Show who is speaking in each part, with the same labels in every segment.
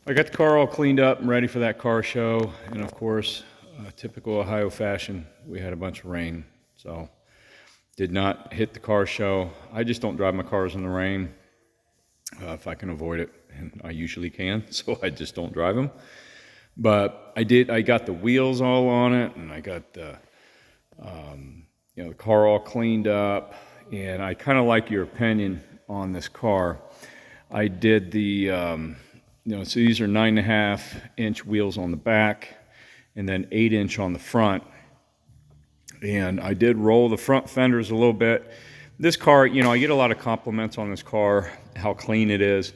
Speaker 1: I got the car all cleaned up and ready for that car show. And of course, typical Ohio fashion, we had a bunch of rain. So did not hit the car show. I just don't drive my cars in the rain if I can avoid it. And I usually can, so I just don't drive them. But I got the wheels all on it, and I got the, the car all cleaned up. And I kind of like your opinion on this car. I did the, so these are 9.5-inch wheels on the back and then 8-inch on the front. And I did roll the front fenders a little bit. This car, I get a lot of compliments on this car, how clean it is.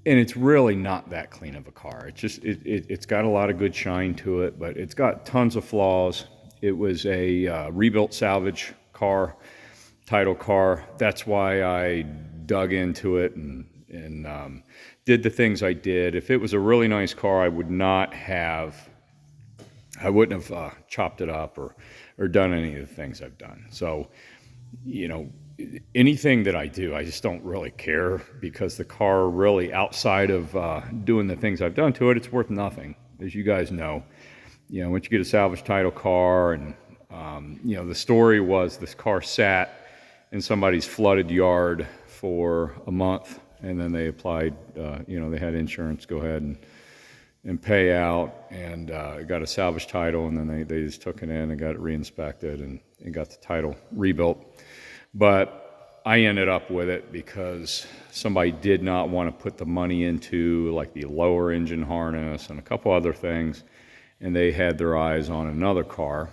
Speaker 1: And it's really not that clean of a car. It's just, it's got a lot of good shine to it, but it's got tons of flaws. It was a rebuilt salvage car, title car. That's why I dug into it and did the things I did. If it was a really nice car, I wouldn't have chopped it up or done any of the things I've done. So, anything that I do, I just don't really care, because the car really, outside of doing the things I've done to it, it's worth nothing, as you guys know. Once you get a salvage title car, and the story was this car sat in somebody's flooded yard for a month, and then they applied, they had insurance go ahead and pay out, and got a salvage title, and then they just took it in and got it re-inspected and got the title rebuilt. But I ended up with it because somebody did not want to put the money into like the lower engine harness and a couple other things, and they had their eyes on another car.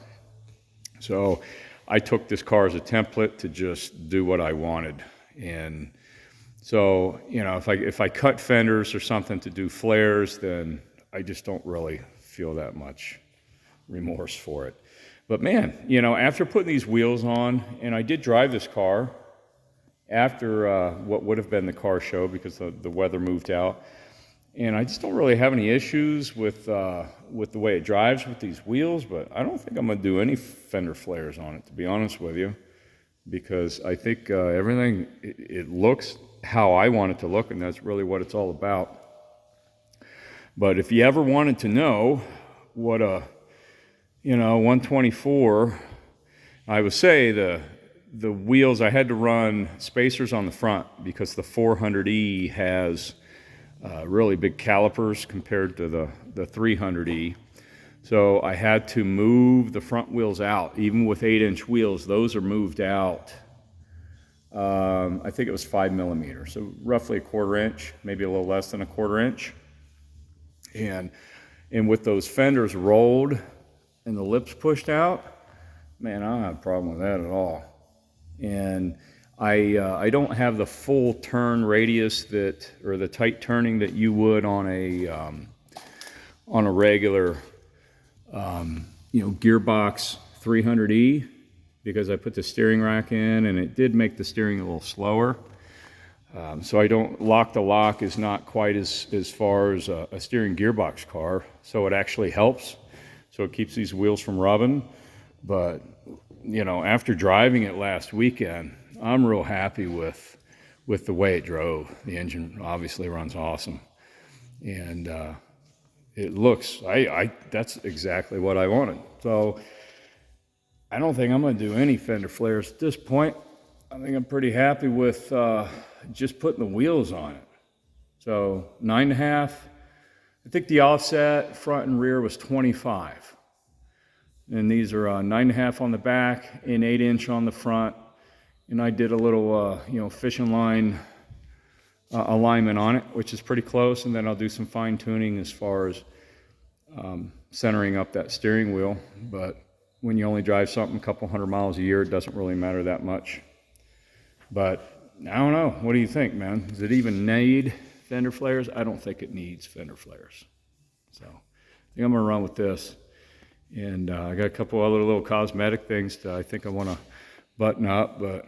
Speaker 1: So I took this car as a template to just do what I wanted. And so, if I cut fenders or something to do flares, then I just don't really feel that much remorse for it. But man, after putting these wheels on, and I did drive this car after what would have been the car show because the weather moved out, and I just don't really have any issues with the way it drives with these wheels. But I don't think I'm going to do any fender flares on it, to be honest with you, because I think everything, it looks how I want it to look, and that's really what it's all about. But if you ever wanted to know what a 124, I would say the wheels, I had to run spacers on the front because the 400E has really big calipers compared to the 300E. So I had to move the front wheels out. Even with 8-inch wheels, those are moved out. I think it was 5 millimeters, so roughly a 1/4 inch, maybe a little less than a 1/4 inch. And with those fenders rolled and the lips pushed out, man, I don't have a problem with that at all. And I don't have the full turn radius or the tight turning that you would on a regular gearbox 300E, because I put the steering rack in, and it did make the steering a little slower. So I don't, the lock is not quite as far as a steering gearbox car, so it actually helps. So it keeps these wheels from rubbing. But, after driving it last weekend, I'm real happy with the way it drove. The engine obviously runs awesome. And it looks, that's exactly what I wanted. So I don't think I'm going to do any fender flares at this point. I think I'm pretty happy with just putting the wheels on it. So 9.5. I think the offset front and rear was 25. And these are 9.5 on the back and 8-inch on the front. And I did a little, fishing line alignment on it, which is pretty close. And then I'll do some fine tuning as far as centering up that steering wheel. But when you only drive something a couple 100 miles a year, it doesn't really matter that much. But I don't know. What do you think, man? Does it even need fender flares? I don't think it needs fender flares. So I think I'm going to run with this. And I got a couple other little cosmetic things that I think I want to button up, but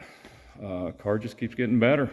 Speaker 1: car just keeps getting better.